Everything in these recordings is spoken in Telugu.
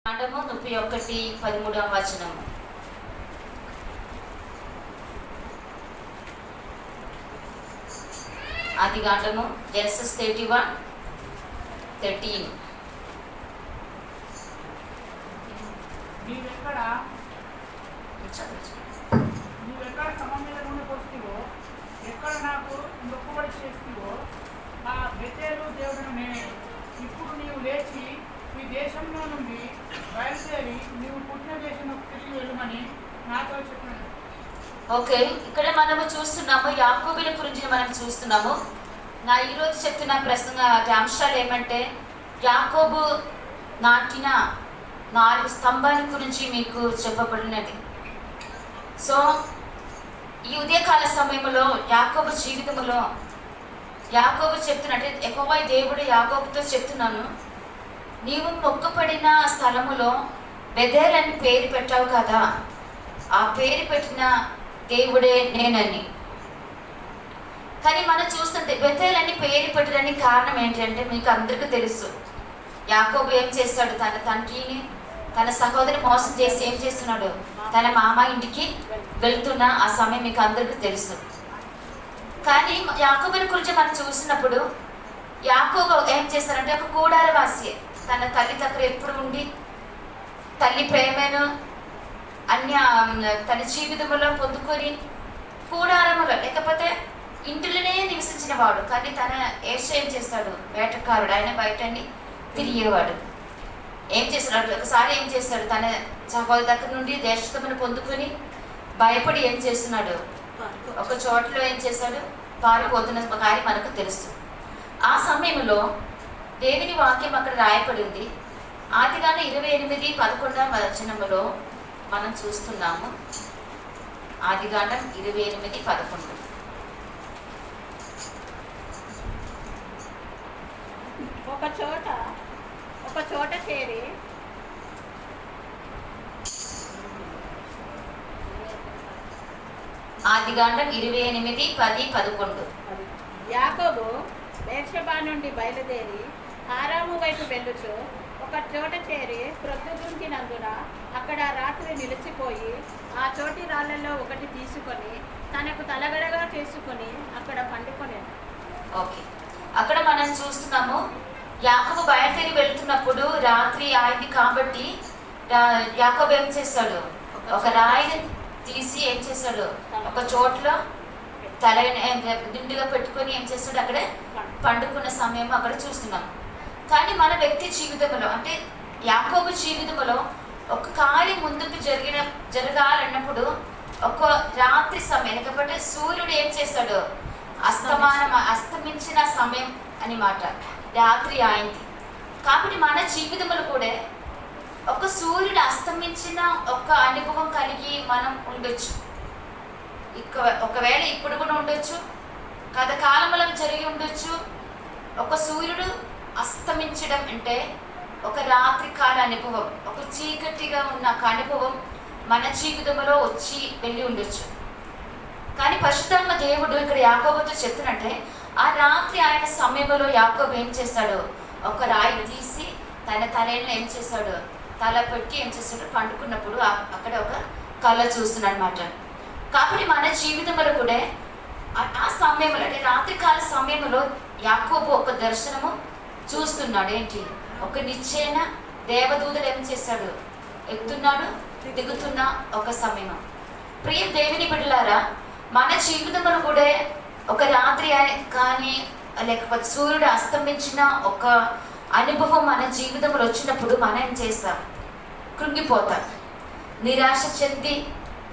కాండము 31:13. ఆది కాండము జెనసిస్ 31:13. నీవెక్కడ సమం మీద నుండి వస్తువో, ఎక్కడ నాకు మొక్కుబడి చేస్తువో ఆ బెతేలు దేవుడను నేనే. ఇప్పుడు నీవు లేచి ఈ దేశంలో నుండి బయలుదేరి నీవు పుట్టిన దేశం తిరిగి వెళ్ళమని నాతో చెప్పాను. ఓకే, ఇక్కడ మనము చూస్తున్నాము యాకోబుల గురించి మనం చూస్తున్నాము. ఈరోజు చెప్తున్న ప్రశ్న అంశాలు ఏమంటే, యాకోబు నాటిన 4 స్తంభాల గురించి మీకు చెప్పబడినది. సో ఈ ఉదయకాల సమయంలో యాకోబు జీవితంలో యాకోబు చెప్తున్నట్టే యెహోవా దేవుడు యాకోబుతో చెప్తున్నాను, నీవు మొక్కుపడిన స్థలములో బెతేల్ అని పేరు పెట్టావు కదా, ఆ పేరు పెట్టిన దేవుడే నేనని. కానీ మనం చూస్తుంటే బెతేల్ అని పేరు పెట్టడానికి కారణం ఏంటంటే మీకు అందరికీ తెలుసు. యాకోబు ఏం చేస్తాడు, తన తండ్రిని తన సహోదరి మోసం చేసి ఏం చేస్తున్నాడు, తన మామ ఇంటికి వెళ్తున్న ఆ సమయం మీకు అందరికీ తెలుసు. కానీ యాకోబుని గురించి మనం చూసినప్పుడు యాకోబు ఏం చేస్తారంటే ఒక కూడారవాసి, తన తల్లి దగ్గర ఎప్పుడు ఉండి తల్లి ప్రేమను తన జీవితంలో పొందుకొని కూడారములో లేకపోతే ఇంటిలోనే నివసించిన వాడు. కానీ తన ఏం చేస్తాడు, వేటకారుడు, ఆయన బయటని తిరిగేవాడు. ఏం చేస్తాడు, ఒకసారి ఏం చేస్తాడు, తన సహోదరు దగ్గర నుండి దేశతమును పొందుకొని భయపడి ఏం చేస్తున్నాడు, ఒక చోటలో ఏం చేస్తాడు, పారిపోతున్న కార్యం మనకు తెలుసు. ఆ సమయంలో దేవుని వాక్యం అక్కడ రాయబడింది. ఆదికాండం 28:11 మనం చూస్తున్నాము. ఆదికాండం 28:11. ఒక చోట చేరి ఆదికాండం 28:10-11. యాకోబు బేర్షెబా నుండి బయలుదేరి హారాము వైపు వెళ్ళుచు ఒక చోట చేరి ప్రొద్దుగుంకినందున అక్కడ రాత్రి నిలిచిపోయి ఆ చోటి రాళ్లలో ఒకటి తీసుకొని తనకు తలగడగా చేసుకొని అక్కడ పండుకొనేను. ఓకే, అక్కడ మనం చూస్తున్నాము యాకోబు బయలుదేరి వెళ్తున్నప్పుడు రాత్రి అయింది కాబట్టి యాకోబు ఏం చేస్తాడు, ఒక రాయిని తీసి ఏం చేస్తాడు, ఒక చోట్ల తల దిండుగా పెట్టుకొని ఏం చేస్తాడు, అక్కడే పండుకున్న సమయం అక్కడ చూస్తున్నాం. కానీ మన వ్యక్తి జీవితంలో అంటే యాకోబు జీవితంలో ఒక కార్యం ముందుకు జరగాలన్నప్పుడు ఒక రాత్రి సమయం, లేకపోతే సూర్యుడు ఏం చేస్తాడు, అస్తమించిన సమయం అని మాట, రాత్రి అయింది. కాబట్టి మన జీవితంలో కూడా ఒక సూర్యుడు అస్తమించిన ఒక అనుభవం కలిగి మనం ఉండొచ్చు. ఒకవేళ ఇప్పుడు కూడా ఉండొచ్చు, గత కాలంలో జరిగి ఉండొచ్చు. ఒక సూర్యుడు అస్తమించడం అంటే ఒక రాత్రి కాల అనుభవం, ఒక చీకటిగా ఉన్న ఒక అనుభవం మన జీవితంలో వచ్చి వెళ్ళి ఉండొచ్చు. కానీ పరిశుద్ధాత్మ దేవుడు ఇక్కడ యాకోబుతో చెప్తున్నట్టే, ఆ రాత్రి ఆయన సమయంలో యాకోబు ఏం చేస్తాడు, ఒక రాయి తీసి తన తలని ఏం చేస్తాడు, తల పెట్టి ఏం చేస్తాడు, పండుకున్నప్పుడు అక్కడ ఒక కళ చూస్తున్నాడు అన్నమాట. కాబట్టి మన జీవితంలో కూడా ఆ సమయంలో అంటే రాత్రికాల సమయంలో యాకోబు ఒక దర్శనము చూస్తున్నాడు. ఏంటి, ఒక నిశ్చయన దేవదూతలు ఏం చేస్తాడు, ఎక్కుతున్నాడు దిగుతున్న ఒక సమయం. ప్రియ దేవుని బిడ్డలారా, మన జీవితంలో కూడా ఒక రాత్రి కానీ లేకపోతే సూర్యుడు అస్తమించిన ఒక అనుభవం మన జీవితంలో వచ్చినప్పుడు మనం ఏం చేస్తాం, కృంగిపోతాం, నిరాశ చెంది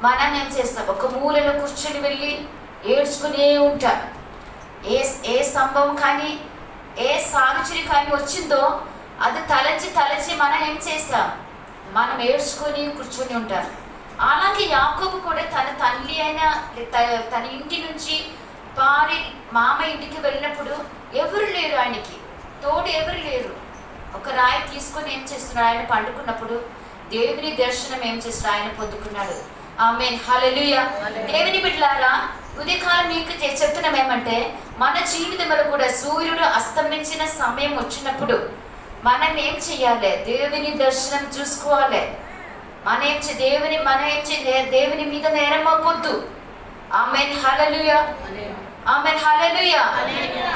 మనం ఏం చేస్తాం, ఒక మూలలో కూర్చొని వెళ్ళి ఏడ్చుకునే ఉంటాం. ఏ సంభవం కానీ ఏ సాగుచిరి కానీ వచ్చిందో అది తలచి మనం ఏం చేస్తాం, మనం ఏడ్చుకొని కూర్చొని ఉంటాం. అలాగే యాకోబు కూడా తన తల్లి అయిన తన ఇంటి నుంచి మామ ఇంటికి వెళ్ళినప్పుడు ఎవరు లేరు, ఆయనకి తోడు ఎవరు లేరు. ఒక రాయి తీసుకొని ఏం చేస్తున్నాడు, ఆయన పండుకున్నప్పుడు దేవుని దర్శనం ఏం చేస్తున్నాడు, ఆయన పొందుకున్నాడు. ఆమేన్, హల్లెలూయా. దేవుని బిడ్డలారా, ఉదయకాలం మీకు చెప్తున్నాం ఏమంటే, మన జీవితంలో కూడా సూర్యుడు అస్తమించిన సమయం వచ్చినప్పుడు మనం ఏం చెయ్యాలి? దేవుని దర్శనం చూసుకోవాలి. దేవుని మీద నేరం అవ్వద్దు. ఆమేన్, హల్లెలూయా, ఆమేన్, హల్లెలూయా,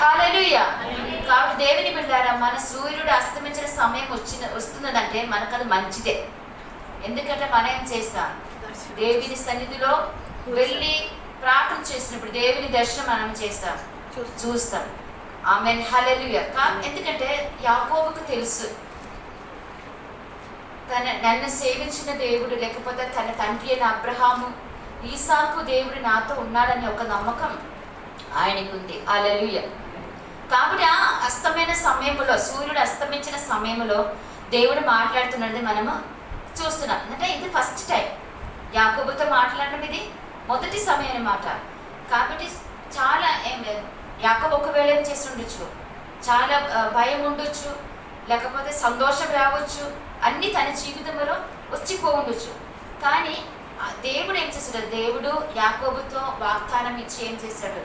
హల్లెలూయా. కాబట్టి దేవుని బిడ్డలారా, మన సూర్యుడు అస్తమించిన సమయం వస్తున్నదంటే మనకు అది మంచిదే. ఎందుకంటే మనం ఏం చేస్తాం? దేవుని సన్నిధిలో వెళ్ళి ప్రార్థన చేసినప్పుడు దేవుని దర్శనం మనం చూస్తాం. ఆమేన్, హల్లెలూయా. ఎందుకంటే యాకోబుకు తెలుసు, నన్ను సేవించిన దేవుడు, లేకపోతే తన తండ్రి అయిన అబ్రహాము, ఈసాకు దేవుడు నాతో ఉన్నాడని ఒక నమ్మకం ఆయనకు ఉంది. హల్లెలూయా. కాబట్టి ఆ అస్తమైన సమయంలో, సూర్యుడు అస్తమించిన సమయంలో దేవుడు మాట్లాడుతున్నది మనము చూస్తున్నాం. అంటే ఇది ఫస్ట్ టైం యాకోబుతో మాట్లాడడం, ఇది మొదటి సమయం అన్నమాట. కాబట్టి చాలా యాకోబు ఒకవేళ ఏం చేసి ఉండొచ్చు, చాలా భయం ఉండొచ్చు, లేకపోతే సంతోషం రావచ్చు, అన్నీ తన జీవితంలో వచ్చిపోవచ్చు. కానీ దేవుడు ఏం చేస్తాడు? దేవుడు యాకోబుతో వాగ్దానం ఇచ్చి ఏం చేశాడు?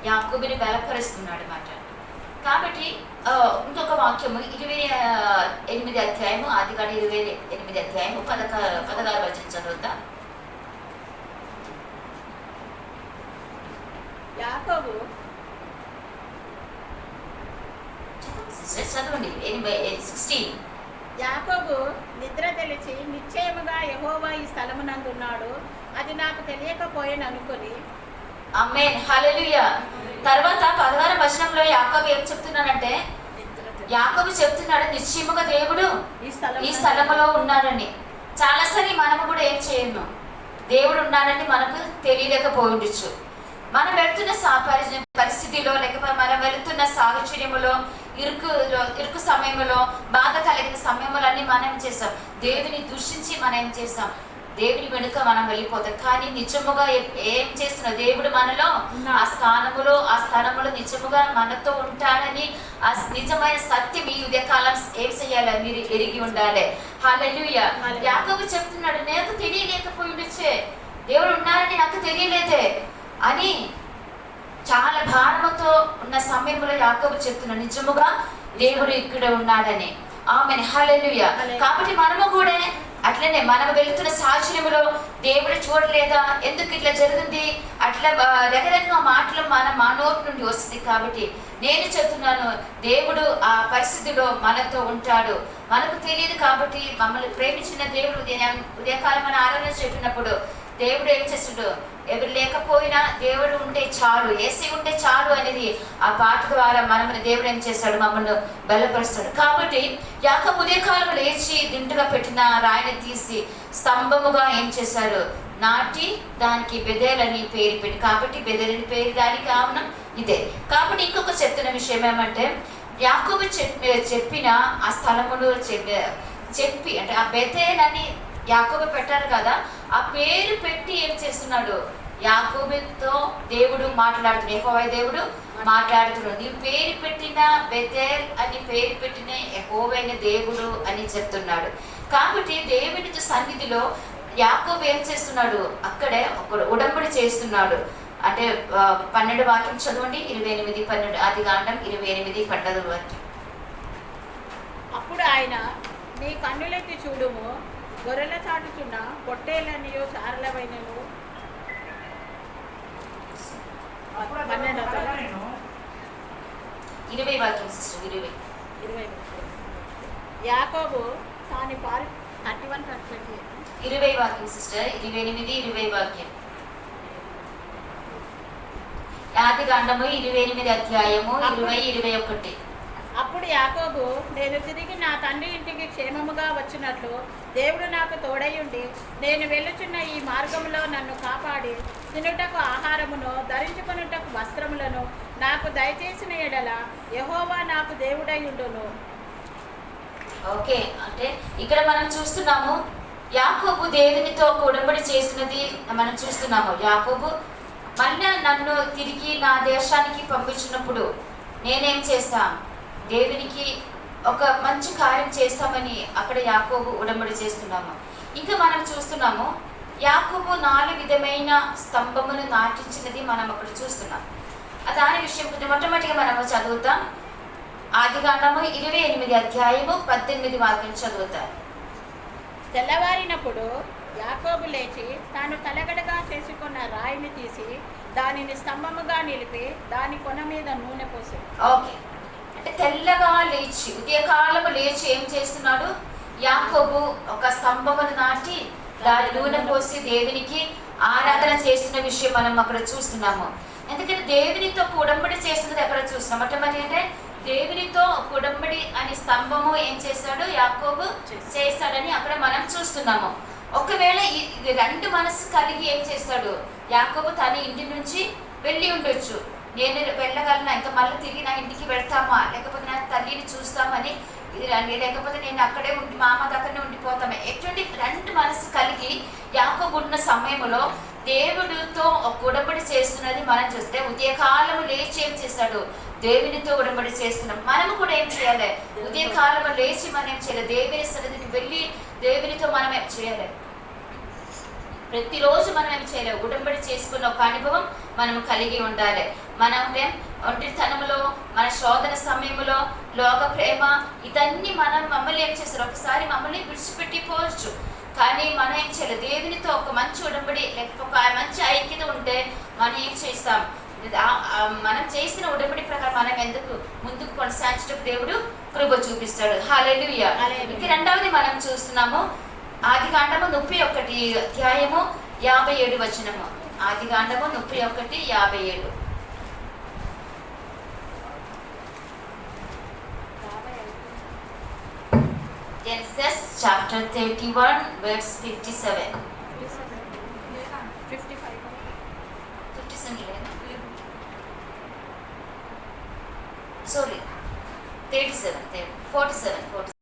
యాకోబుని బలపరుస్తున్నాడు అన్నమాట. కాబట్టి ఇంకొక వాక్యము 28 అధ్యాయము, ఆదికాండం 28 అధ్యాయము 16 వచనం చదువుతా. యాకోబు చదవండి. 16. యాకోబు నిద్ర తెలిసి నిశ్చయముగా యెహోవా ఈ స్థలమునందున్నాడు, అది నాకు తెలియకపోయాను అనుకుని. ఆమేన్, హల్లెలూయా. తర్వాత 16వ వచనంలో యాకోబు ఏం చెప్తున్నాడంటే, యాకోబు చెప్తున్నాడు నిశ్చయముగా దేవుడు ఈ స్థలములో ఉన్నాడని. చాలాసారి మనము కూడా ఏం చేయము, దేవుడు ఉన్నాడని మనకు తెలియలేకపోవచ్చు. మనం వెళ్తున్న పరిస్థితిలో, లేకపోతే మనం వెళుతున్న సాహచర్యములో, ఇరుకు సమయంలో, బాధ కలిగిన సమయంలో అన్ని మనం ఏం చేస్తాం? దేవుని దూషించి మనం ఏం చేస్తాం? దేవుని వెనుక మనం వెళ్ళిపోతాం. కానీ నిజముగా ఏం చేస్తున్నా? దేవుడు మనలో ఆ స్థానములో నిజముగా మనతో ఉంటాడని, ఆ నిజమైన సత్యం ఈ ఉదయకాలం ఏం చేయాలి? మీరు ఎరిగి ఉండాలి. హల్లెలూయా. యాకోబు చెప్తున్నాడు, నాకు తెలియలేకపోయి ఉండొచ్చే, దేవుడు ఉన్నాడని నాకు తెలియలేదే అని చాలా భారముతో ఉన్న సమయంలో యాకోబు చెప్తున్నాడు నిజముగా దేవుడు ఇక్కడ ఉన్నాడని. ఆమేన్, హల్లెలూయా. కాబట్టి మనము కూడా అట్లనే మనం వెళుతున్న సాహచర్యంలో దేవుడు చూడలేదా, ఎందుకు ఇట్లా జరిగింది, అట్లా రకరకాల మాటలు మా నోటి నుండి వస్తుంది. కాబట్టి నేను చెప్తున్నాను, దేవుడు ఆ పరిస్థితిలో మనతో ఉంటాడు. మనకు తెలియదు కాబట్టి మమ్మల్ని ప్రేమించిన దేవుడు ఉదయకాలం మన ఆరాధన చెప్పినప్పుడు దేవుడు ఏం చేస్తాడు? ఎవరు లేకపోయినా దేవుడు ఉంటే చాలు, ఏసీ ఉంటే చాలు అనేది ఆ పాట ద్వారా మనల్ని దేవుడు ఏం చేస్తాడు? మమ్మల్ని బలపరుస్తాడు. కాబట్టి యాకోబు ఉదయకాలం లేచి దిండుగా పెట్టిన రాయిని తీసి స్తంభముగా ఏం చేశారు? నాటి దానికి బెదేలని పేరు పెట్టి, కాబట్టి బెదేలని పేరు దానికి కారణం ఇదే. కాబట్టి ఇంకొక చెప్తున్న విషయం ఏమంటే, యాకోబు చెప్పిన ఆ స్థలమును చెప్పి అంటే ఆ బెతేలని యాకోబు పెట్టారు కదా, ఆ పేరు పెట్టి ఏం చేస్తున్నాడు? యాకోబుతో దేవుడు మాట్లాడుతున్నాడు, యెహోవా దేవుడు మాట్లాడుతున్నాడు. నీ పేరు పెట్టిన బెతేల్ అని పేరు పెట్టిన యెహోవా దేవుడు అని చెప్తున్నాడు. కాబట్టి దేవుని సన్నిధిలో యాకోబు ఏం చేస్తున్నాడు? అక్కడే ఒక ఉడంబడి చేస్తున్నాడు. అంటే 12 వాక్యం చదవండి. 28, 12 ఆదికాండం 28, 12 వాక్యం. అప్పుడు ఆయన, నీ కన్నులెత్తి చూడుము, గొర్రెల చాటుచున్న పొట్టేలనియో చారలవైనను. 20 వాక్యం సిస్టర్. 20 యాకోబు తాని పాలు 31 20 వాక్యం సిస్టర్. 28, 20 వాక్యం. ఆదికాండము 28 అధ్యాయము 20, 21. అప్పుడు యాకోబు, నేను తిరిగి నా తండ్రి ఇంటికి క్షేమముగా వచ్చినట్లు దేవుడు నాకు తోడయుండి నేను వెళ్ళుచున్న ఈ మార్గంలో నన్ను కాపాడి తినుటకు ఆహారమును, ధరించుకొనుటకు వస్త్రములను నాకు దయచేసిన ఎడల యెహోవా నాకు దేవుడయుండును. ఓకే, అంటే ఇక్కడ మనం చూస్తున్నాము యాకోబు దేవునితో ఉడంబడి చేసినది మనం చూస్తున్నాము. యాకోబు మళ్ళీ నన్ను తిరిగి నా దేశానికి పంపించినప్పుడు నేనేం చేస్తా? దేవునికి ఒక మంచి కార్యం చేస్తామని అక్కడ యాకోబు ఉడంబడి చేస్తున్నాము. ఇంకా మనం చూస్తున్నాము యాకోబు 4 విధమైన స్తంభమును నాటించినది మనం అక్కడ చూస్తున్నాం. దాని విషయం మొట్టమొదటిగా మనము చదువుతాం. ఆదికాండము 28 అధ్యాయము 18 వాక్యం చదువుతారు. తెల్లవారినప్పుడు యాకోబు లేచి తాను తలగడగా చేసుకున్న రాయిని తీసి దానిని స్తంభముగా నిలిపి దాని కొన మీద నూనె పోసి. ఓకే, అంటే తెల్లగా లేచి ఉదయకాలము లేచి ఏం చేస్తున్నాడు? యాకోబు ఒక స్తంభమును నాటి దాని నూనె పోసి దేవునికి ఆరాధన చేస్తున్న విషయం మనం అక్కడ చూస్తున్నాము. ఎందుకంటే దేవునితో ఉడంబడి చేస్తున్నది అక్కడ చూస్తున్నాం. మొట్టమొదటి అంటే దేవునితో ఉడంబడి అని స్తంభము ఏం చేశాడు? యాకోబు చేశాడని అక్కడ మనం చూస్తున్నాము. ఒకవేళ ఇది రెండు మనసు కలిగి ఏం చేస్తాడు? యాకోబు తన ఇంటి నుంచి వెళ్ళి ఉండొచ్చు. నేను వెళ్ళగలనా, ఇంకా మళ్ళీ తిరిగి నా ఇంటికి వెళ్తామా, లేకపోతే నా తల్లిని చూస్తామని ఇది రండి, లేకపోతే నేను అక్కడే ఉండి మా అమ్మ దగ్గరనే ఉండిపోతామా, ఎటువంటి రెండు మనసు కలిగి యాకోబు ఉన్న సమయంలో దేవుడితో ఒక ఉడంబడి చేస్తున్నది మనం చూస్తే ఉదయకాలము లేచి ఏం చేశాడు? దేవునితో ఉడంబడి చేస్తున్నాం. మనము కూడా ఏం చేయాలి? ఉదయకాలము లేచి మనం ఏం చేయాలి? దేవుని సన్నిధికి వెళ్ళి దేవునితో మనం ఏం చేయాలి? ప్రతిరోజు మనం ఏం చేయాలి? ఉడంబడి చేసుకున్న ఒక అనుభవం మనం కలిగి ఉండాలి. మనం ఒంటరితనంలో, మన శోధన సమయంలో, లోక ప్రేమ ఇదన్నీ మమ్మల్ని ఏం చేస్తారు? ఒకసారి మమ్మల్ని విడిచిపెట్టిపోవచ్చు. కానీ మనం ఏం చేయాలి? దేవునితో ఒక మంచి ఉడంబడి లేకపోతే ఒక మంచి ఐక్యత ఉంటే మనం ఏం చేస్తాం? మనం చేసిన ఉడంబడి ప్రకారం మనం ఎందుకు ముందుకు కొనసాగించడం దేవుడు కృప చూపిస్తాడు. హల్లెలూయా. ఇంక రెండవది మనం చూస్తున్నాము ఆదికాండము 31 అధ్యాయము 57 వచనము. ఆదికాండము 31:57. Genesis chapter 31 verse 57. 57 sorry 47.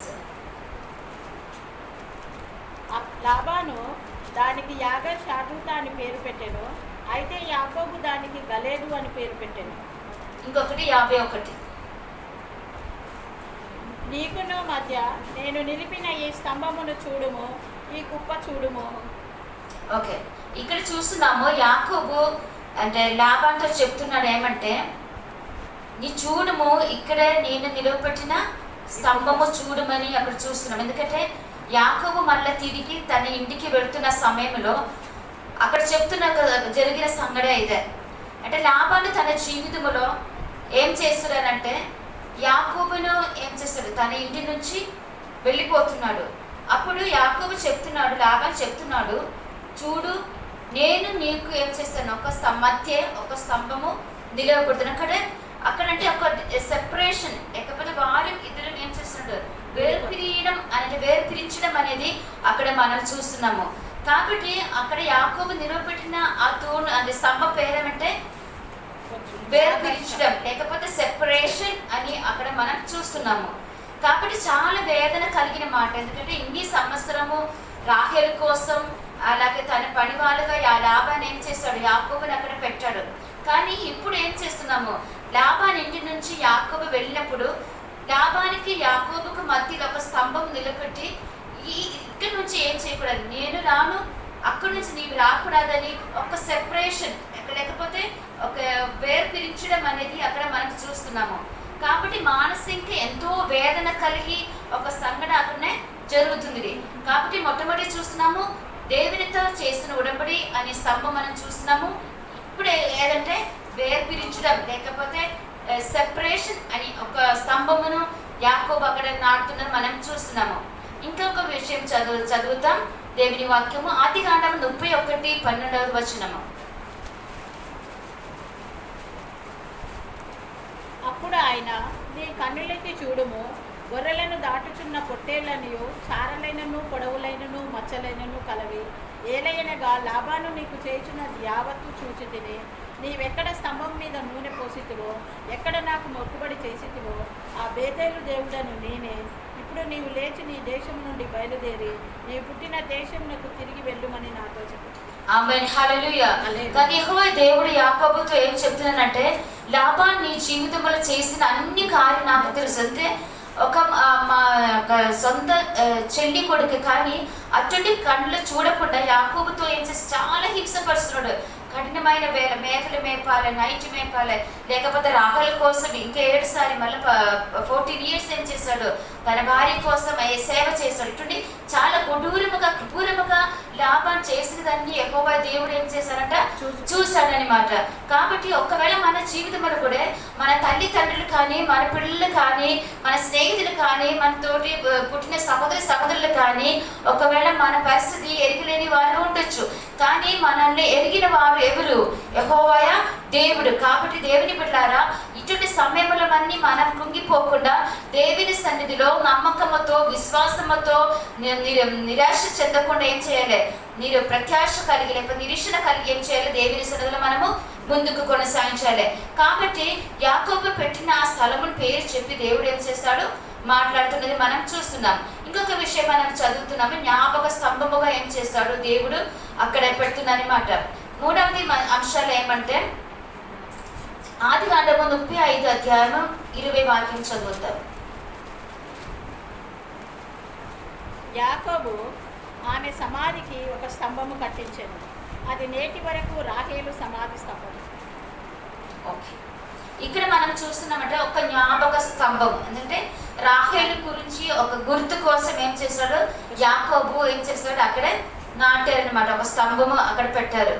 Laban దానికి యాగర్ షాదుతా అని పేరు పెట్టెను. అయితే యాకోబు దానికి గలేదు అని పేరు పెట్టెను. ఇంకొకటి 51. నీకును మధ్య నేను నిలిపిన ఈ స్తంభమును చూడుము, ఈ కుప్ప చూడుము. ఓకే, ఇక్కడ చూస్తున్నాము యాకోబు అంటే లాబానుతో చెప్తున్నాడు ఏమంటే, నీ చూడుము, ఇక్కడే నేను నిలవబెట్టిన స్తంభము చూడమని అక్కడ చూస్తున్నాం. ఎందుకంటే యాకోబు మళ్ళీ తిరిగి తన ఇంటికి వెళ్తున్న సమయంలో అక్కడ చెప్తున్న జరిగిన సంగడే ఇదే. అంటే లాబాను తన జీవితంలో ఏం చేస్తున్నాడంటే యాకోబును ఏం చేస్తాడు? తన ఇంటి నుంచి వెళ్ళిపోతున్నాడు. అప్పుడు యాకోబు చెప్తున్నాడు, లాబాను చెప్తున్నాడు, చూడు నేను నీకు ఏం చేస్తాను? ఒక స్తంభము నిలవబడుతున్నాను. అక్కడంటే ఒక సెపరేషన్, లేకపోతే వారు ఇద్దరు ఏం చేస్తున్నాడు? వేర్పిరించడం అనేది అక్కడ మనం చూస్తున్నాము. కాబట్టి అక్కడ యాకోబు నిలవబెట్టిన ఆ తూణు అంటే స్తంభం పేరేమంటే వేర్పిరించడం, లేకపోతే సెపరేషన్ అని అక్కడ మనం చూస్తున్నాము. కాబట్టి చాలా వేదన కలిగిన మాట. ఎందుకంటే ఇన్ని సంవత్సరము రాహేలు కోసం అలాగే తన పని వాళ్ళుగా లాబాను ఏం చేస్తాడు? యాకోబుని అక్కడ పెట్టాడు. కానీ ఇప్పుడు ఏం చేస్తున్నాము? లాబాను ఇంటి నుంచి యాకోబు వెళ్ళినప్పుడు లాబానికి యాకోబుకు మధ్యలో ఒక స్తంభం నిలబెట్టి ఇక్కడి నుంచి ఏం చేయకూడదు, నేను రాను, అక్కడి నుంచి నీవు రాకూడదని ఒక సెపరేషన్, లేకపోతే ఒక వేర్పిరించడం అనేది అక్కడ మనం చూస్తున్నాము. కాబట్టి మానసిక ఎంతో వేదన కలిగి ఒక సంఘటన అక్కడనే జరుగుతుంది. కాబట్టి మొట్టమొదటి చూస్తున్నాము దేవునితో చేసిన ఉడంబడి అనే స్తంభం మనం చూస్తున్నాము. ఇప్పుడు ఏదంటే వేర్పిరించడం, లేకపోతే సెపరేషన్ అని ఒక స్తంభమును యాకోబు అక్కడ నాటుతున్నది మనం చూస్తున్నాము. ఇంకొక విషయం చదువుతాం దేవుని వాక్యము. ఆదికాండము 31:12 వచనము. అప్పుడు ఆయన, నీ కన్నులెత్తి చూడుము, గొర్రెలను దాటుచున్న పొట్టేళ్లనియు చారలైనను పొడవులైనను మచ్చలైనను కలవి. ఏలైనగా లాబాను నీకు చేయుచున్నది యావత్తు చూచితిని. నీవెక్కడ స్తంభం మీద నూనె పోసితివో, ఎక్కడ నాకు మొక్కుబడి చేసితివో ఆ బేతేలు దేవుడను నేనే. ఇప్పుడు నీవు లేచి నీ దేశం నుండి బయలుదేరి నీ పుట్టిన దేశంకు తిరిగి వెళ్ళుమని నాతో చెప్పు. ఆమేన్, హల్లెలూయా. కానీ యెహోవా దేవుడు యాకోబుతో ఏం చెప్తున్నానంటే, లాబాను నీ జీవితంలో చేసిన అన్ని కార్యాలు నాకు తెలుసు. అంటే మా సొంత చెల్లి కొడుకు, కానీ అటువంటి కళ్ళు చూడకుండా యాకోబుతో ఏం చేసి చాలా హింసపరుస్తున్నాడు. కఠినమైన వేళ మేకలు మేపాలి, నైట్ మేపాలి, లేకపోతే రాహుల్ కోసం ఇంకా 7 సారి మళ్ళీ 14 years ఏం చేశాడు, తన భార్య కోసం సేవ చేశాడు. ఇటువంటి చాలా క్రూరముగా లాభం చేసినదాన్ని యెహోవా దేవుడు ఏం చేశారంట, చూశాడనమాట. కాబట్టి ఒకవేళ మన జీవితంలో కూడా మన తల్లిదండ్రులు కానీ, మన పిల్లలు కానీ, మన స్నేహితులు కానీ, మనతోటి పుట్టిన సహోదరులు కానీ ఒకవేళ మన పరిస్థితి ఎరగలేని వారు ఉండొచ్చు. కానీ మనల్ని ఎరిగిన వారు ఎవరు? యెహోవా దేవుడు. కాబట్టి దేవుని బిడ్డలారా, ఇటువంటి సమయంలో మనం కృంగిపోకుండా దేవుని సన్నిధిలో నమ్మకముతో, విశ్వాసముతో, నిరాశ చెందకుండా ఏం చేయాలి, మీరు ప్రత్యాశ కలిగి లేకపోతే నిరీక్షణ కలిగి ఏం చేయాలి, దేవుని సన్నిధిలో మనము ముందుకు కొనసాగించాలి. కాబట్టి యాకోబు పెట్టిన ఆ స్థలముని పేరు చెప్పి దేవుడు ఏం చేస్తాడు, మాట్లాడుతున్నది మనం చూస్తున్నాం. ఇంకొక విషయం మనం చదువుతున్నాము, జ్ఞాపక స్తంభముగా ఏం చేస్తాడు దేవుడు అక్కడ పెడుతున్నమాట. మూడవది అంశాలు ఏమంటే, ఆదికాండము 35 అధ్యాయము 20 వాక్యం చదువుతాం. యాకోబు ఆమె సమాధికి ఒక స్తంభము కట్టించాను, అది నేటి వరకు రాహేలు సమాధి స్తంభం. ఓకే, ఇక్కడ మనం చూస్తున్నామంటే ఒక జ్ఞాపక స్తంభం. ఎందుకంటే రాహేలు గురించి ఒక గుర్తు కోసం ఏం చేశాడు యాకోబు, ఏం చేశాడు అక్కడే నాటారనమాట. ఒక స్తంభము అక్కడ పెట్టారు.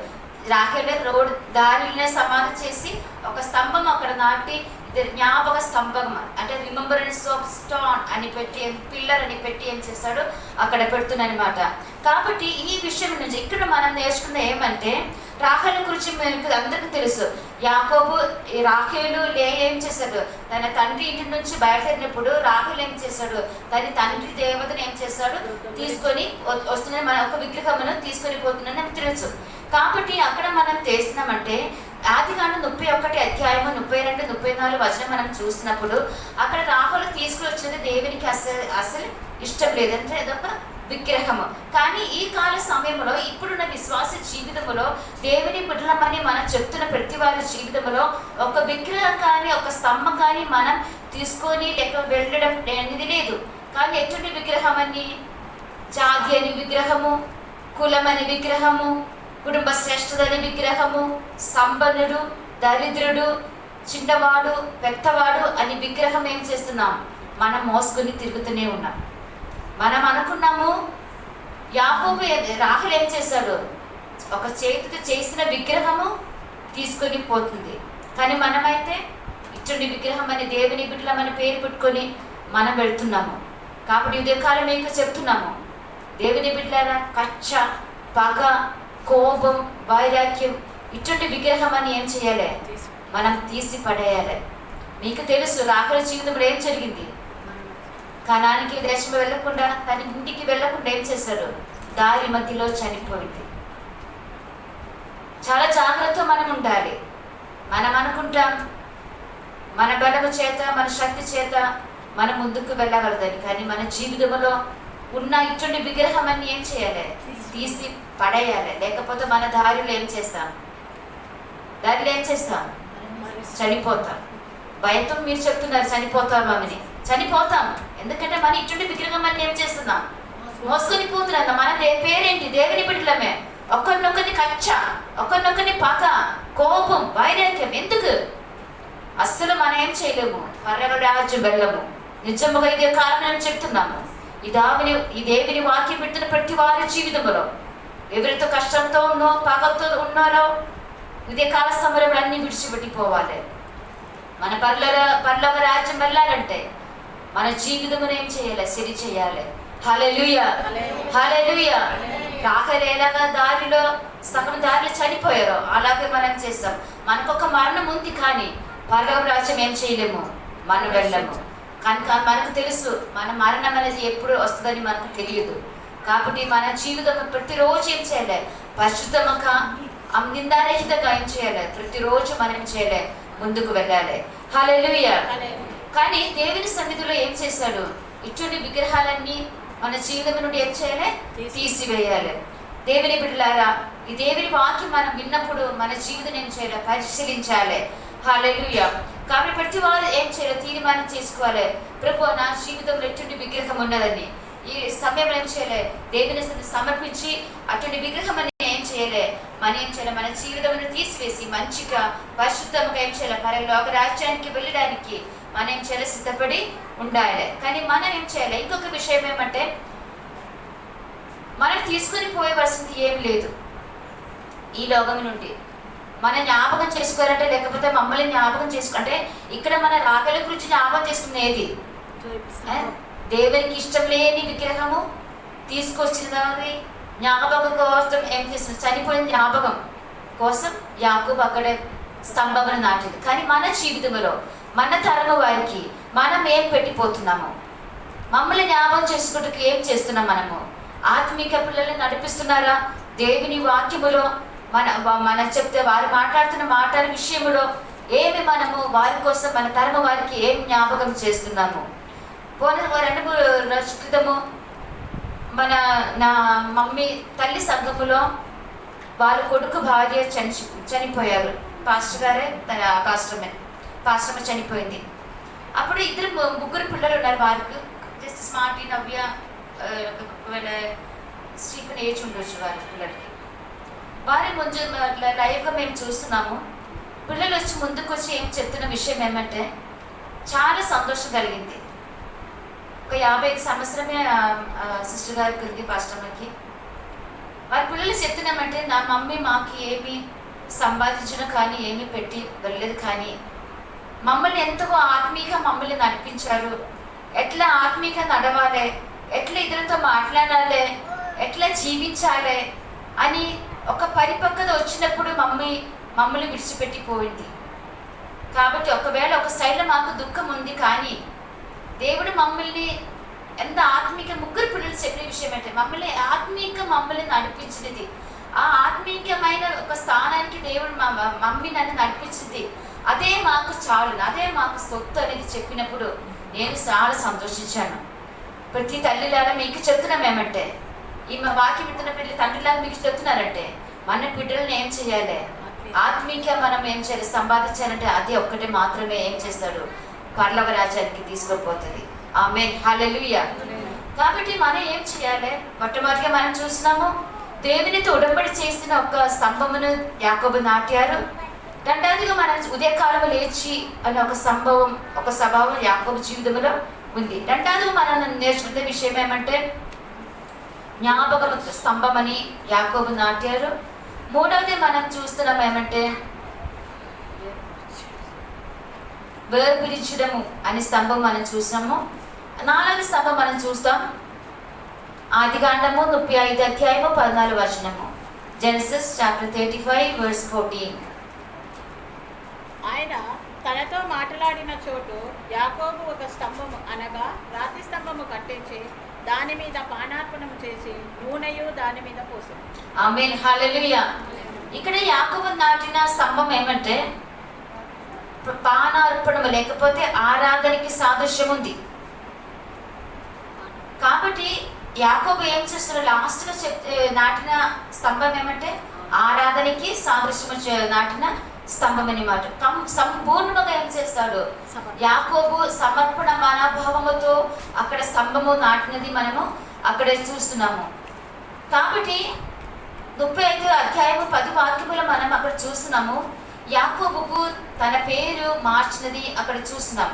రాహేలు రోడ్ దారిలోనే సమాధి చేసి ఒక స్తంభం అక్కడ నాటి జ్ఞాపక స్తంభం అంటే రిమెంబరెన్స్ ఆఫ్ స్టోన్ అని పెట్టి, పిల్లర్ అని పెట్టి ఏం చేశాడు అక్కడ పెడుతున్నానమాట. కాబట్టి ఈ విషయం నుంచి ఇక్కడ మనం నేర్చుకున్న ఏమంటే, రాహేలు గురించి మీకు అందరికీ తెలుసు. యాకోబు రాహేలు ఏం చేశాడు, తన తండ్రి ఇంటి నుంచి బయలుదేరినప్పుడు రాహేలు ఏం చేశాడు, తన తండ్రి దేవతను ఏం చేశాడు తీసుకొని వస్తున్న మన ఒక విగ్రహమును తీసుకొని పోతున్నానని తెలుసు. కాబట్టి అక్కడ మనం చేసినామంటే ఆదికాండం 31 అధ్యాయము 32, 34 వచనం మనం చూసినప్పుడు అక్కడ రాహులు తీసుకుని వచ్చినది దేవునికి అసలు ఇష్టం లేదంటే అదొక విగ్రహము. కానీ ఈ కాల సమయంలో ఇప్పుడున్న విశ్వాస జీవితంలో దేవుని బిడ్డలమని మనం చెప్తున్న ప్రతి వారి జీవితంలో ఒక విగ్రహం కానీ ఒక స్తంభం కానీ మనం తీసుకొని లేక వెళ్ళడం అనేది లేదు. కానీ ఎటువంటి విగ్రహం అని, జాతి అని విగ్రహము, కులం అని విగ్రహము, కుటుంబ శ్రేష్ఠదని విగ్రహము, సంపన్నుడు, దరిద్రుడు, చిన్నవాడు, పెద్దవాడు అని విగ్రహం ఏం చేస్తున్నాం, మనం మోసుకొని తిరుగుతూనే ఉన్నాం. మనం అనుకున్నాము రాహుల్ ఏం చేశాడు, ఒక చేతితో చేసిన విగ్రహము తీసుకొని పోతుంది. కానీ మనమైతే ఇటువంటి విగ్రహం అని దేవుని బిడ్డలమని పేరు పెట్టుకొని మనం వెళ్తున్నాము. కాబట్టి ఉదయకాలం మీకు చెప్తున్నాము, దేవుని బిడ్డలారా, కచ్చ, పగ, కోపం, వైరాగ్యం ఇటువంటి విగ్రహం అని ఏం చేయాలి, మనం తీసి పడేయాలి. మీకు తెలుసు రాహుల్ జీవితంలో ఏం జరిగింది. కనానికి దేశం వెళ్ళకుండా, తన ఇంటికి వెళ్ళకుండా ఏం చేశారు, దారి మధ్యలో చనిపోయింది. చాలా జాగ్రత్త మనం ఉండాలి. మనం అనుకుంటాం మన బలము చేత, మన శక్తి చేత మనం ముందుకు వెళ్ళగలదని. కానీ మన జీవితంలో ఉన్న ఇటువంటి విగ్రహం అన్ని ఏం చేయాలి, తీసి పడేయాలి. లేకపోతే మన దారిలో ఏం చేస్తాం, చనిపోతాం. భయంతో మీరు చెప్తున్నారు చనిపోతాం అని, చనిపోతాం. ఎందుకంటే మన ఇటువంటి విగ్రహం అన్ని ఏం చేస్తున్నాం, మోసుకొని పోతున్నాం. మన పేరేంటి, దేవుని బిడ్డలమే. ఒకరినొకరిని కచ్చ, ఒకరినొకరిని పగ, కోపం, వైరాగ్యం. ఎందుకు? అస్సలు మనం ఏం చేయలేము, పర్యావరణ రాజ్యం వెళ్ళము. నిజముగా ఇదే కారణం చెప్తున్నాము. ఈ దేవుని వాక్యం పెడుతున్న ప్రతి వారి జీవితంలో ఎవరితో కష్టంతో పగతో ఉన్నారో ఇదే కాల సమయంలో అన్ని విడిచిపెట్టిపోవాలి. మన పరలోక రాజ్యం వెళ్ళాలంటే మన జీవితమును ఏం చేయాలి, సరి చేయాలి. హల్లెలూయా, హల్లెలూయా. రాహేలు ఎలాగా దారిలో సగం దారిలో చనిపోయారో అలాగే మనం చేస్తాం. మనకొక మరణం ఉంది, కానీ పరలోక రాజ్యం ఏం చేయలేము, మనం వెళ్ళము. కనుక మనకు తెలుసు మన మరణం అనేది ఎప్పుడు వస్తుందని మనకు తెలియదు. కాబట్టి మన జీవితం ప్రతిరోజు ఏం చేయాలి, పరిశుద్ధముగా నిందారహితంగా ఏం చేయాలి, ప్రతిరోజు మనం ఏం చేయాలి, ముందుకు వెళ్ళాలి. హల్లెలూయా. కానీ దేవుని సన్నిధిలో ఏం చేశాడు, ఇటువంటి విగ్రహాలన్నీ మన జీవితం నుండి ఏం చేయాలి, తీసివేయాలి. దేవుని బిడ్డలారా, ఈ దేవుని వాక్యం మనం విన్నప్పుడు మన జీవితం ఏం చేయాలి, పరిశీలించాలి. హల్లెలూయా. కాబట్టి ప్రతి వారు ఏం చేయాలి, తీర్మానం చేసుకోవాలి, ప్రభు నా జీవితంలో ఎటువంటి విగ్రహం ఉన్నదని. ఈ సమయంలో ఏం చేయాలి, దేవుని సమర్పించి అటువంటి విగ్రహం అని ఏం చేయాలి, చేయాలి, మన జీవితంలో తీసివేసి మంచిగా పరిశుద్ధంగా ఏం చేయాలి, పరలోక రాజ్యానికి వెళ్ళడానికి మనం ఏం చేయాలి, సిద్ధపడి ఉండాలి. కానీ మనం ఏం చేయాలి, ఇంకొక విషయం ఏమంటే మనం తీసుకుని పోయవలసింది ఏం లేదు ఈ లోకం నుండి. మనం జ్ఞాపకం చేసుకోవాలంటే, లేకపోతే మమ్మల్ని జ్ఞాపకం అంటే ఇక్కడ మన రాకల గురించి జ్ఞాపకం చేసుకునేది దేవునికి ఇష్టం లేని విగ్రహము తీసుకొచ్చినది జ్ఞాపకం కోసం ఏం చేస్తుంది, చనిపోయిన జ్ఞాపకం కోసం యాకోబు అక్కడ స్తంభమును నాటింది. కానీ మన జీవితంలో మన తరము వారికి మనం ఏం పెట్టిపోతున్నాము, మమ్మల్ని జ్ఞాపకం చేసుకుంటూ ఏం చేస్తున్నాం, మనము ఆత్మీక పిల్లల్ని నడిపిస్తున్నారా, దేవుని వాక్యములో మన చెప్తే వారు మాట్లాడుతున్న మాటల విషయంలో ఏమి మనము వారి కోసం మన తరము వారికి ఏం జ్ఞాపకం చేస్తున్నాము. పోయిన 2-3 రోజుల క్రితము నా మమ్మీ తల్లి సంఘములో వాళ్ళ కొడుకు భార్య చనిపోయారు. పాస్టర్ గారే పాస్టర్మే చనిపోయింది. అప్పుడు 3 పిల్లలు ఉన్నారు వారికి. జస్ట్ స్మార్ట్ నవ్య స్టీఫెన్ ఏజ్ ఉండొచ్చు వారి పిల్లలకి. వారి ముందు లైవ్గా మేము చూస్తున్నాము. పిల్లలు వచ్చి ముందుకు వచ్చి ఏం చెప్తున్న విషయం ఏమంటే చాలా సంతోషం కలిగింది. ఒక 55 సంవత్సరమే సిస్టర్ గారికి ఉంది, పాస్టర్కి. వారి పిల్లలు చెప్తున్నామంటే నా మమ్మీ మాకు ఏమి సంపాదించడం కానీ ఏమీ పెట్టి వెళ్ళలేదు, కానీ మమ్మల్ని ఎంతో ఆత్మీయంగా మమ్మల్ని నడిపించారు. ఎట్లా ఆత్మీయంగా నడవాలి, ఎట్లా ఇతరులతో మాట్లాడాలి, ఎట్లా జీవించాలి అని ఒక పరిపక్వత వచ్చినప్పుడు మమ్మల్ని విడిచిపెట్టిపోయింది. కాబట్టి ఒకవేళ ఒక సైడ్లో మాకు దుఃఖం ఉంది, కానీ దేవుడు మమ్మల్ని ఎంత ఆత్మీక 3 పిల్లలు చెప్పిన విషయం అంటే మమ్మల్ని నడిపించినది, ఆ ఆత్మీయమైన ఒక స్థానానికి దేవుడు మమ్మీ నన్ను నడిపించింది, అదే మాకు చాలు, అదే మాకు సొత్తు అనేది చెప్పినప్పుడు నేను చాలా సంతోషించాను. ప్రతి తల్లిలాగా మీకు చెప్తున్నాం ఏమంటే, ఈ మా వాక్యం వింటున్న పిల్లలు తండ్రిలాగా మీకు చెప్తున్నారంటే మన బిడ్డలను ఏం చేయాలి, ఆత్మీయంగా మనం ఏం చేయాలి, సంపాదించాలంటే అది ఒక్కటే మాత్రమే ఏం చేస్తాడు, పరలోక రాజ్యానికి తీసుకుపోతుంది. ఆమేన్, హల్లెలూయా. కాబట్టి మనం ఏం చేయాలి, మొట్టమొదటిగా మనం చూస్తున్నాము దేవునితో ఉడంబడి చేసిన ఒక స్తంభమును యాకోబు నాటారు. రెండవదిగా మనం ఉదయకాలము లేచి అనే ఒక స్వభావం యాకోబు జీవితంలో ఉంది. రెండవది మనం నేర్చుకునే విషయం ఏమంటే జ్ఞాపకం స్తంభం అని యాకోబు నాటారు. మూడవది మనం చూస్తున్నాం ఏమంటే వేర్పిరిచడము అనే స్తంభం మనం చూసాము. 4వ స్తంభం మనం చూస్తాం ఆదికాండము 35 అధ్యాయము 14 వచనము. Genesis chapter 35 verse 14. ఆయన తనతో మాట్లాడిన చోటు యాకోబు ఒక స్తంభము అనగా రాతి స్తంభము కట్టించి దాని మీద పానార్పణం చేసి నూనెయు దాని మీద పోసాడు. ఆమేన్, హల్లెలూయా. ఇక్కడ యాకోబు నాటిన స్తంభం ఏమంటే పానార్పణం లేకపోతే ఆరాధనకి సాదృశ్యం ఉంది. కాబట్టి యాకోబు ఏం చేస్తున్నాడు, లాస్ట్గా నాటిన స్తంభం ఏమంటే ఆరాధనకి సాదృశ్యం నాటిన స్తంభం అన్నమాట. సంపూర్ణంగా ఏం చేస్తాడు యాకోబు సమర్పణ మనోభావముతో అక్కడ స్తంభము నాటినది మనము అక్కడ చూస్తున్నాము. కాబట్టి 35 అధ్యాయము 10 వాక్యములు మనం అక్కడ చూస్తున్నాము. యాకోబుకు తన పేరు మార్చినది అక్కడ చూస్తున్నాం.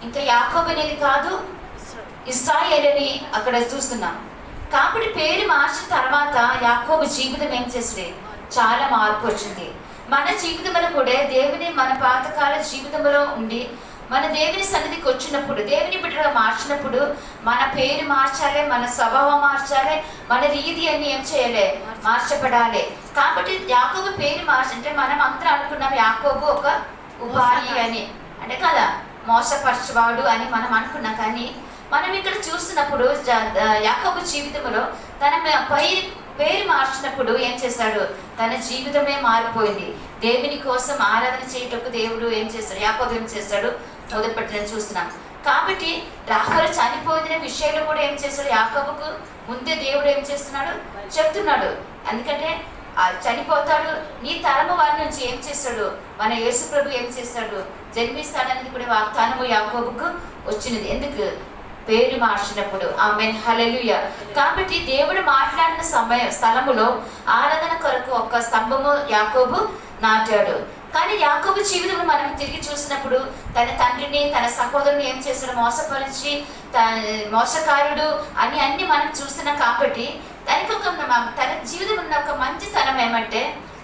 ఇంకా యాకోబు అనేది కాదు, ఇశ్రాయేలు అని అక్కడ చూస్తున్నాం. కాబట్టి పేరు మార్చిన తర్వాత యాకోబు జీవితం ఏం చేస్తుంది, చాలా మార్పు వచ్చింది. మన జీవితంలో కూడా దేవుని మన పాతకాల జీవితంలో ఉండి మన దేవుని సన్నిధికి వచ్చినప్పుడు దేవుని బిడ్డగా మార్చినప్పుడు మన పేరు మార్చాలి, మన స్వభావం మార్చాలి, మన రీతి అన్ని ఏం చేయాలి, మార్చబడాలి. కాబట్టి యాకోబు పేరు మార్చంటే మనం అంతా అనుకున్నాం యాకోబు ఒక ఉపాయి అని, అంటే కదా మోసపరచవాడు అని మనం అనుకున్నాం. కానీ మనం ఇక్కడ చూస్తున్నప్పుడు యాకోబు జీవితంలో తన పేరు మార్చినప్పుడు ఏం చేశాడు, తన జీవితమే మారిపోయింది. దేవుని కోసం ఆరాధన చేయటకు దేవుడు ఏం చేస్తాడు, యాకోబు ఏం చేస్తాడు మొదలుపెట్టడం చూస్తున్నాం. కాబట్టి రాహేలు చనిపోయిన విషయంలో కూడా ఏం చేస్తాడు, యాకోబుకు ముందే దేవుడు ఏం చేస్తున్నాడు చెప్తున్నాడు. ఎందుకంటే చనిపోతాడు, నీ తరము వారి నుంచి ఏం చేస్తాడు, మన యేసు ప్రభు ఏం చేస్తాడు జన్మిస్తాడనేది కూడా వాగ్దానము యాకోబుకు వచ్చినది. ఎందుకు పేరు మార్చినప్పుడు. ఆమేన్, హల్లెలూయా. కాబట్టి దేవుడు మాట్లాడిన స్థలములో ఆరాధన కొరకు ఒక స్తంభము యాకోబు నాటాడు. కానీ యాకోబు జీవితంలో మనం తిరిగి చూసినప్పుడు తన తండ్రిని తన సహోదరుని ఏం చేశాడు, మోసపరిచి మోసకారుడు అని అన్ని మనం చూస్తున్నాం. కాబట్టి తన జీవితంలో ఉన్న ఒక మంచితనం ఏమంటే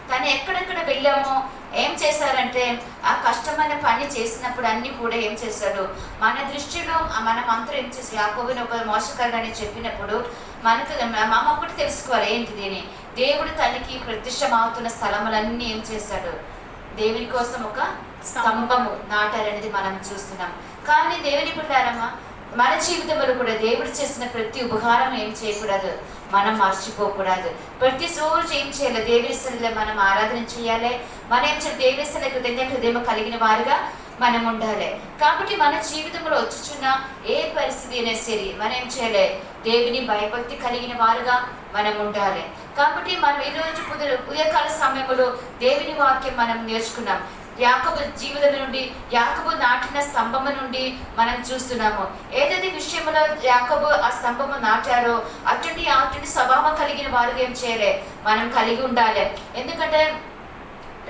తను ఎక్కడెక్కడ వెళ్ళామో ఏం చేశారంటే ఆ కష్టమైన పని చేసినప్పుడు అన్ని కూడా ఏం చేశాడు, మన దృష్టిలో మనం అందరూ ఏం చేశారు, యాకోబుని ఒక మోసకారుడు అని చెప్పినప్పుడు మనం ఒకటి తెలుసుకోవాలి ఏంటిది అని, దేవుడు తనకి ప్రత్యక్షమవుతున్న స్థలములన్నీ ఏం చేశాడు, దేవుని కోసం ఒక స్తంభము నాటారనేది మనం చూస్తున్నాం. కానీ దేవుని బిడ్డలారమ్మా, మన జీవితంలో కూడా దేవుడు చేసిన ప్రతి ఉపకారం ఏం చేయకూడదు, మనం మర్చిపోకూడదు. ప్రతి రోజు ఏం చేయాలి, దేవుని సన్నిధిలో మనం ఆరాధన చేయాలి. మనం ఏం చేయాలి, దేవుని సన్నిధిలో కృతజ్ఞ హృదయం కలిగిన వారుగా మనం ఉండాలి. కాబట్టి మన జీవితంలో వచ్చుచున్న ఏ పరిస్థితి అయినా సరే మనం ఏం చేయాలి, దేవుని భయభక్తి కలిగిన వారుగా మనం ఉండాలి. కాబట్టి మనం ఈరోజు ఉదయకాల సమయంలో దేవుని వాక్యం మనం నేర్చుకున్నాం. యాకోబు జీవితం నుండి, యాకోబు నాటిన స్తంభము నుండి మనం చూస్తున్నాము. ఏదైతే విషయంలో యాకోబు ఆ స్తంభము నాటారో అటువంటి స్వభావం కలిగిన వారుగా ఏం చేయాలి, మనం కలిగి ఉండాలి. ఎందుకంటే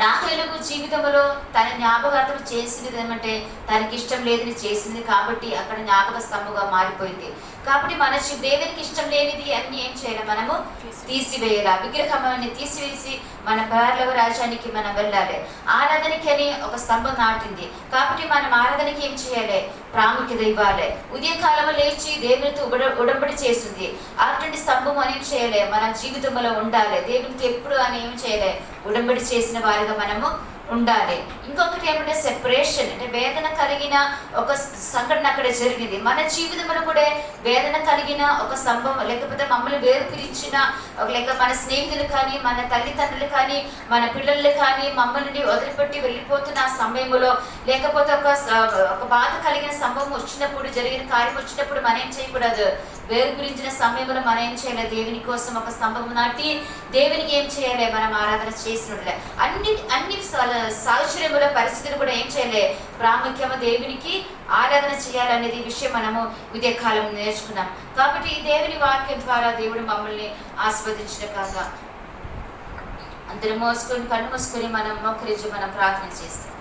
రాహేలు జీవితంలో తన జ్ఞాపకార్థం చేసినది ఏమంటే తనకి ఇష్టం లేదని చేసింది, కాబట్టి అక్కడ జ్ఞాపక స్తంభంగా మారిపోయింది. కాబట్టి మన దేవునికి ఇష్టం లేనిది అన్ని ఏం చేయాలి, మనము తీసివేయాలి. విగ్రహాన్ని తీసివేసి మన పరలోక రాజ్యానికి మనం వెళ్ళాలి. ఆరాధనకి అని ఒక స్తంభం నాటింది, కాబట్టి మనం ఆరాధనకి ఏం చేయాలి, ప్రాముఖ్యత ఇవ్వాలి. ఉదయకాలంలో లేచి దేవునితో ఉడంబడి చేస్తుంది. అటువంటి స్తంభం అని ఏం చేయాలి, మన జీవితంలో ఉండాలి. దేవునికి ఎప్పుడు అని ఏం చేయాలి, ఉడంబడి చేసిన వారిగా మనము ఉండాలి. ఇంకొకటి ఏమంటే సెపరేషన్, అంటే వేదన కలిగిన ఒక సంఘటన అక్కడ జరిగింది. మన జీవితంలో కూడా వేదన కలిగిన ఒక సంభవం, లేకపోతే మమ్మల్ని వేరుపిరించిన లేక మన స్నేహితులు కానీ మన తల్లిదండ్రులు కానీ మన పిల్లలు కానీ మమ్మల్ని వదిలిపెట్టి వెళ్ళిపోతున్న ఆ సమయంలో, లేకపోతే ఒక బాధ కలిగిన సంభవం వచ్చినప్పుడు, జరిగిన కార్యం వచ్చినప్పుడు మనం ఏం చేయకూడదు, వేరుపిరించిన సమయంలో మనం ఏం చేయాలి, దేవుని కోసం ఒక స్తంభం నాటి దేవునికి ఏం చేయాలి, మనం ఆరాధన చేసినట్లే. అన్ని సాహచర్యముల పరిస్థితులు కూడా ఏం చేయాలి, ప్రాముఖ్యము దేవునికి ఆరాధన చేయాలనేది విషయం మనము ఉదయకాలం నేర్చుకున్నాం. కాబట్టి ఈ దేవుని వాక్యం ద్వారా దేవుడు మమ్మల్ని ఆస్వాదించిన కాగా అందరూ కన్ను మూసుకొని మనం మోకరించి మనం ప్రార్థన చేస్తాం.